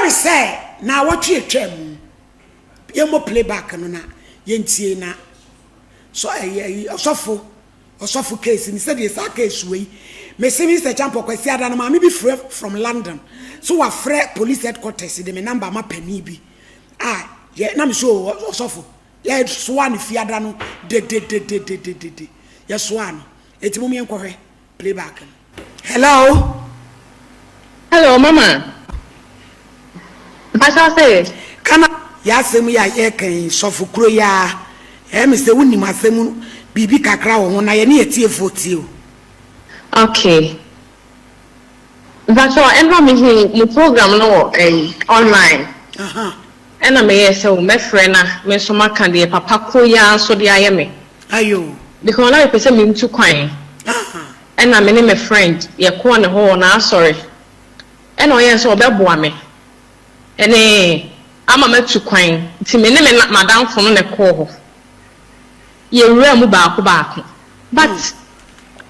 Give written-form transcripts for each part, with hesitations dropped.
say na what you twam yemo playback no na yentie na so osofo case ni said yes case we me see Mr. Champo kwesi ada na ma me be from London so wa frɛ police headquarters de me number ma pani bi ye na me so osofo ye swan fiada no de ye swan eti mo me enkohwe playback. Hello mama. Pastor say kana ya asem ya ye kan sofo kuro ya me say woni masem bibi kakra wo ho na ye ne yetie fotie. Okay. But so endo me program no online. And I may say my friend me so maka de papa ko ya so de aye me. Ayo. Because na person me ntu kwan. And I me friend ye ko ne ho na sorry. And o ye so obeboa me. Ene ama matu kwan. Ti me ne madam fo no ne ko ho. Ye wura mu baako. But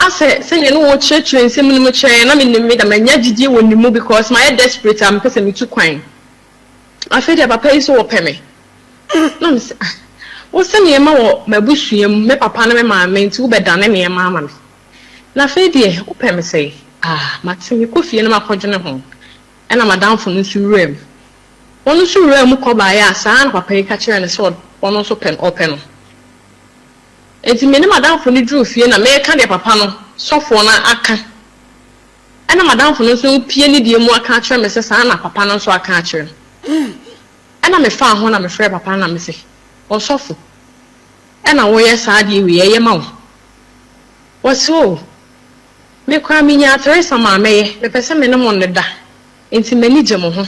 I say you know church and say me chair na me me da manya gigi woni mu because my desperate am person me too kwan. I feel that papa is so open me. No me say wo se me ma wo mabusuam me papa na me maame nti wo beda na me ma me. Na fe de open me say mate me kofie na makodwene ho. E na madam fo no su wura mu. Ono su wura mu ko ba ya sa na papa yi ka kire ne so ono so pen open no. Enti me ne madam fo ni dru fie na me ka de papa no sofo na aka ana madam fo no so pie ni de mu aka kire me se sa na papa no so aka kire ana me fa ho na me frɛ papa na me se o sofo ana wo ye sa de wi ye ma wo so me kwa me nya Thre sama me ye me pese me ne mo ne da enti mani gye mo ho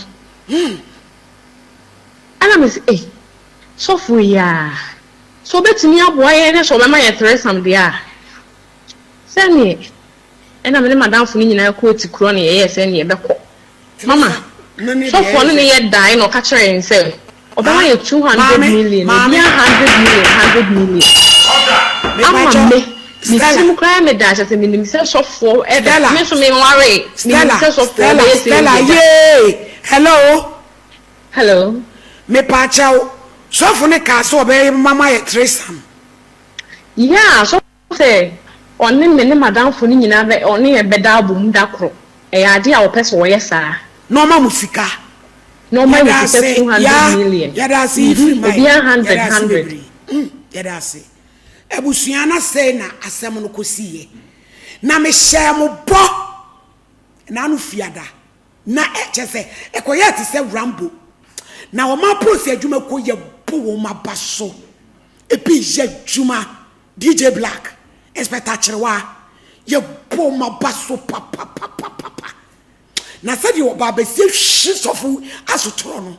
ana me se sofo ya so betimi aboa ye ne so be ma ye Thre sam de a sani ena me madam fo ni nyina ko ti kuro ne ye sani e beko mama so fo no ne ye dai no ka kire nse obama ye 200 million e bia 100 million ama me mi sim kra me da se me nim se so fo e da me so me worry me nim se so fo be Stella ye hello me pa chao so for ne ka so be mama ye Thre sam yeah so say on me ne madam fo ni nyina be on e beda abum da kro e ade a wo pese wo yesa normal musika 200 million ya da see free my 100 ya da see ebusuana say na asem no kosiye na me share mo bo na anu fiada na chese ekoye ti se rambo na o ma posi adwuma ko ye bo wo ma baso ebi ye adwuma DJ Black Inspector Chirwa ye bo ma baso papa na said you baba se hwisofu asotoro no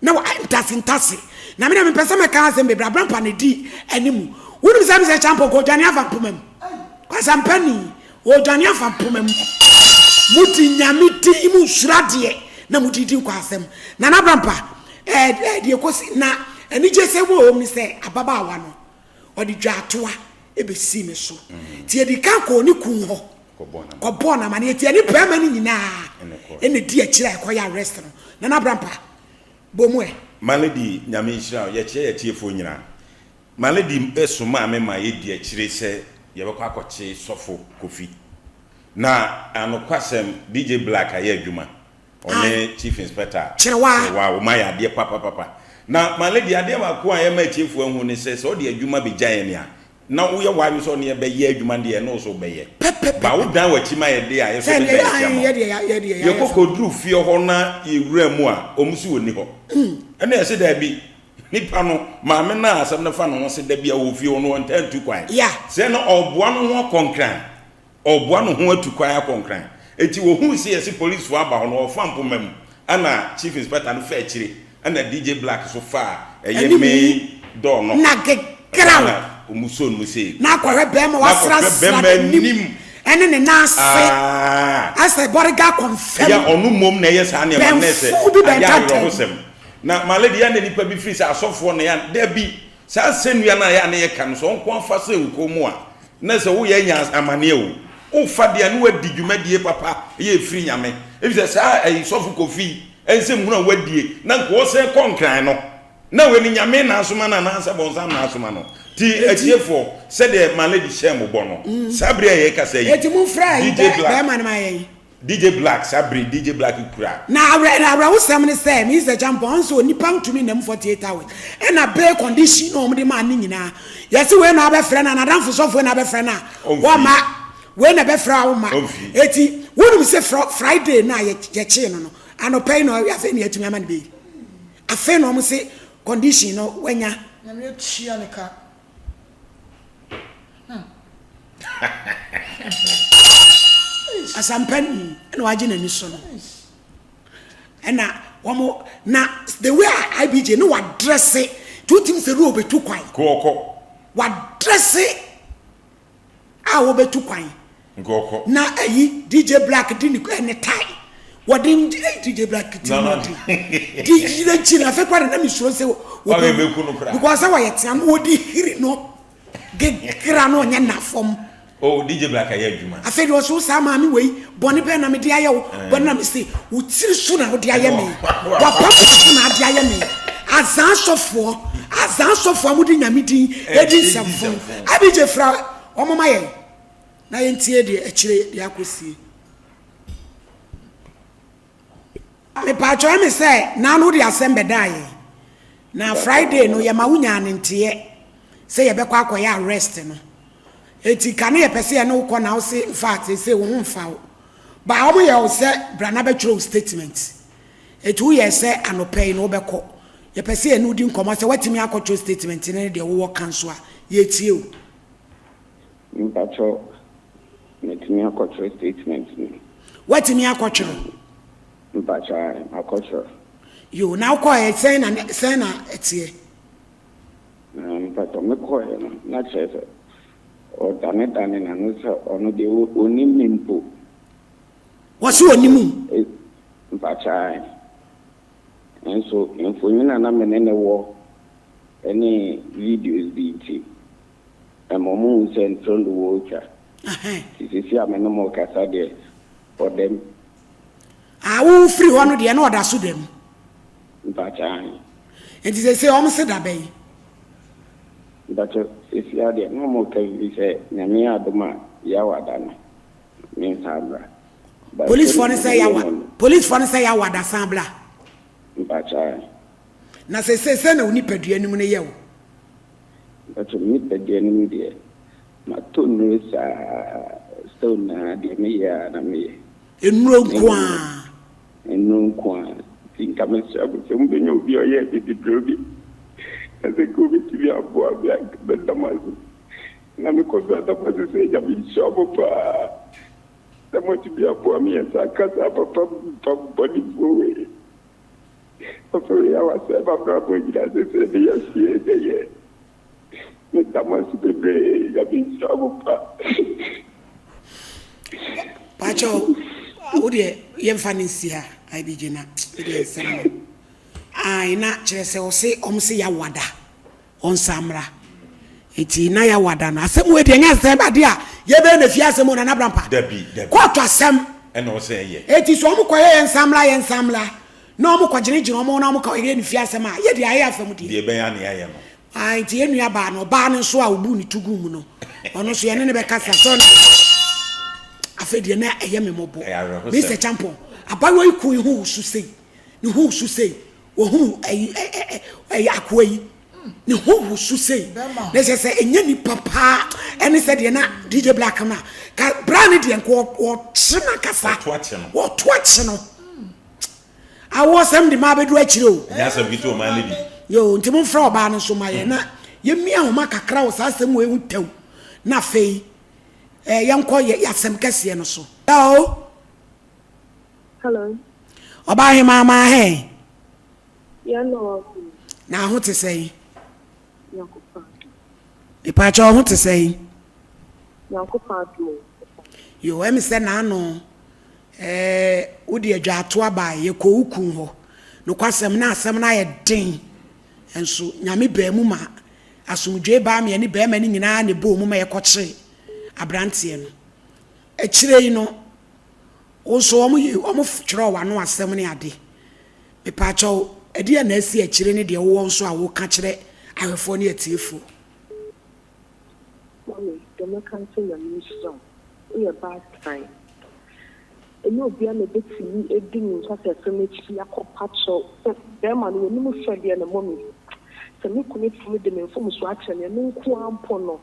na wa intasi na me pesa me kan asem be brabrampa ne di animu wonu bisa me se champo ko dwane afa pomam kwa sampani o dwane afa pomam muti nyamiti imu surade na mudidi kwa asem na brabrampa de kosi na ani je se wo mi se ababa awa no odi dwa atoa ebesi me so ti edi kan ko ni kun ho ko na mane ti ani pa mani nyina ene di akira e ko ya arrest no na brabrampa bomwe maledi nyame hira ye che ye tiefo nyina maledi esuma amema ye di akire se ye be kwa akɔkye sofo kofi na anokwasem DJ Black aye adwuma one chief inspector Chirwa o ma ya de papa na maledi ade ma ko aye ma tiefo ahu ne se o de adwuma be gyan ne a na wo ye wayo so ne be ye adwuma de no so be ye ba wo dan wachi ma ye de a ye so be ye kokodru fie ho na ye wura mu a omsu woni ho ene ye se da bi nipa no ma me na asem na fa no se da bi a wo fie ho no ntantu kwan se no oboa no ho konkran oboa no ho atu kwan konkran eti wo hu se ye se police fo aba ho no ofam pomam ana chief inspector no fa akire ana DJ Black so fa eye me do no na gekra umuso no se na kware be ma wasra nim ene ne na ase ase boriga confirm ya onu mom na ye sa na ma na se ya rohosem na maledi ya na nipa bi free sa asofo na ya da bi sa senua na ya na ye kan so onko afa se nkomu a na se wo ye nya amane o fa de na wadi dwumadie papa ye free nyame e bi se sa sofo kofi ense mu na wadie na nko se konkran no na weni nyame na asoma na na bonsam na asoma no ti atiefo se de malady share mo bono sabre ye kasa yi eti mu fry DJ Black be man ma ye DJ Black sabre DJ Black kura na wo sam ne say me is a champion so nipa ntumi nam 48 hours e na be condition no mo de ma ni nyina yesi we na be frɛ na na danfo so fo na be frɛ na wo ma we na be frɛ wo ma eti wonu se Friday na ye che no anopai no afi na yatumi ama ne be afi no mo se condition no wanya na me tua ne ka asampani na waje na ni so no na womo na the way IBJ no wa dress it two things ru obetu kwan koko wa dress it a obetu kwan koko na ayi DJ Black di ni tie wadin DJ Black ti no di na china fe kwa na mi suro se because wa yetia no odi hiri no gekra no nya na fom oh DJ Black aye adwuma afedi wo so sa ma mi wei boni pe na me di aye wo boni na me say wo tiri su na wo di aye me wa papa na di aye me azan sofo mu di nyame din edi samfo abije fra omoma ye na ye ntie de akire de akosie me pa cho me say na no di asembe dai na Friday no ye ma wunya ne ntie say ye be kwa akoya arrest no eti kane ye pese ye no ko na wo say in fact say wo mfa wo ba omo ye wo say brana be tro statement etu ye say anopay no be ko ye pese ye no di nkomo say watimi akotro statement ne de wo kanso a ye tie o mpacho metimi akotro statement ni watimi akotro mpacho akotro yo na ko e say na etie mpacho me ko ye na chese o dane na no so ono de oni mimpo wasi onimu mpacho enso infonyina na menene wo any videos biti amomu central wocha sisi amene mo kasa de for them awu free hono de na oda so dem mpacha enti se o mse da bay mpacha sisi ade no mo ka bi se nyame adoma ya wadana min sabra police for say ya wada sabla mpacha na se na oni padua nim ne yewo mpacha mi padua nim de ma to no sa stone na de me ya na me enuro kwa tinka me sabu se mbe nyo bi oye bi drobi ase ko bi ti abo abia bedamazu na me ko da pa se ya bi shobo pa da mo ti bi abo mi esa kasa papa body boy papa ya wa se ba bravo gira se ya sie de ye me tamazu bebe ya bi shobo pa pacho odi yemfa nsi ha IBJ na odi nsem ai na kyerese o se omse ya wada on samra eti na ya wada na asem we de nya asem ade a ye be na fi asem na na brampa dabi ko to asem e no se ye eti so omko ye nsamla na omko gyinegyina omo na omko ye na fi asem a ye de aye afam de be ya na ya no ai ti enua ba no ba no so a obu ni tugu mu no ono so ye ne be kasa so afedi na eye memobo Mr. Champion abawo iku ihu susei ni hu susei wo hu ai akwai ni hu susei na se enye ni papa ene se de na DJ Black na ka brand de enko wo china kasa wo to achi no awo sem de ma bedu achire o ya sem gitu o man lady yo ntimo fra oba no so ma ye na ye mia ho makakra wo sa sem wo ehu tew na fei yanko ya sem kase no so hello oba he mama he ya no na ho te sei yakopa ipa cho ho te sei yakopa do yo em se na no odi adwa ato aba ye ko ukun ho no kwasem na asem na ye den enso nyame ba mu ma asomdwe ba me ne ba ma ni nyina ne bo mu ma ye koche abrantie no ekire yi no oso omo twere wa no asem ne ade me pacho edi na asi akire ne de wo nso a wo ka kire ahwefo ne atiefo Mommy, the mechanical and mission. We are bad time. And you'll be able to see a ding such a furniture, a patcho. Them and when you shall be a mommy. So you commit for them in form of action and no quam pono.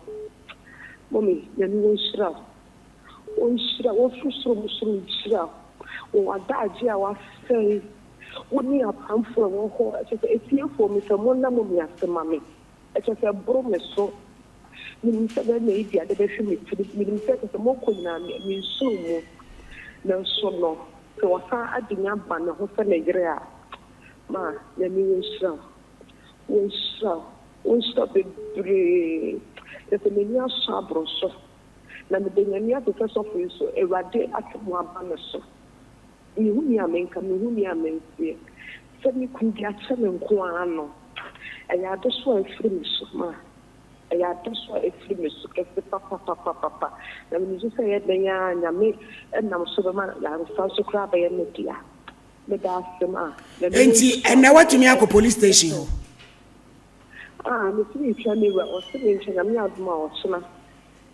Mommy, then you shroud. One shroud, one so shroud. Or a dodgy, I was saying, what me up come for one whole. It's here for me, someone, mommy, after mommy. It's just a broom so. Minister maybe at the best minister of the Mokuna, means so more. No, so no. So I didn't have one of her negrea. Ma, let me won't stop it. There's a mania sabro so. Now the Benania to first of all, so a rade at one banner so. Mihunia men come, Mihunia men see. Send me could get some and Kuano. And I just want to finish, ma. I just want to finish papa. Na mimi say na ya nyame na msoba na mfanso kra ba ya media. Me da asema. Enti ena watumi akọ police station ho. Me see twa me wa o se me twa me aduma o sona.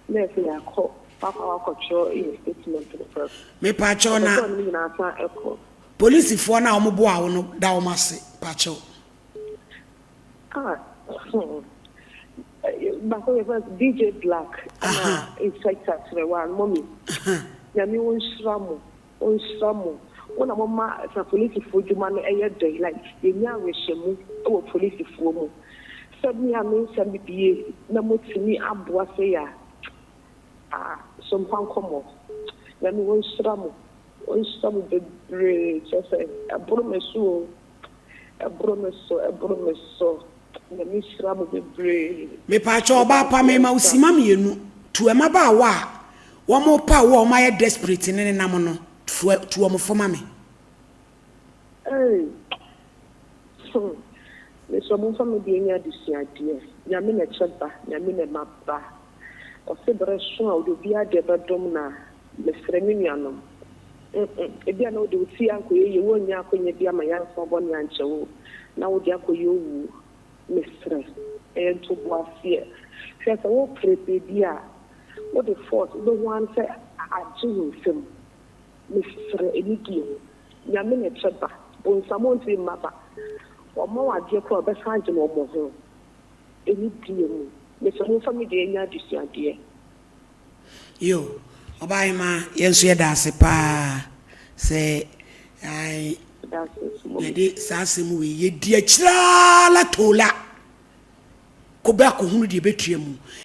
Na e ya ko papa wa ko cho in statement to the first. Me pa cho na. Police fo na omo bo a wo no da o mase pa cho. But DJ Black, inspector to the one mommy. Yami won shramu. When a mama as a police for you man a day like the young wishemu or police for mu. Said me, I mean, some be no more to me, Abwasea. SOMPA come. Yami won shramu the bridge. I say, a bromeso. Me pacho ba pa me ma usima mienu to ema ba wa wo mo pa wo ma ye desperate ne nam no to wo mo foma me me so mo fama bi enya disiade nya me na cheba nya me na mabba o se breso a do bia de bedom na me fremi nuanom e bia na o de uti anko ye wo nya akonya bia ma yan so bo nya nchewo na wo de akoyo wu Mr. And to Boisier. Says, oh, prepare. What the fourth, the one said, I do him. Mr. Eligium. Yamina Cheba, when someone say Maba, or more dear crowd beside him or more. Eligium. Mr. Mufami, this idea. Yo, Obaima, yes, yeah, that's a pa. Say, I. Yedi sasimu ye die chira la tola ko ba ko hunu de betuemu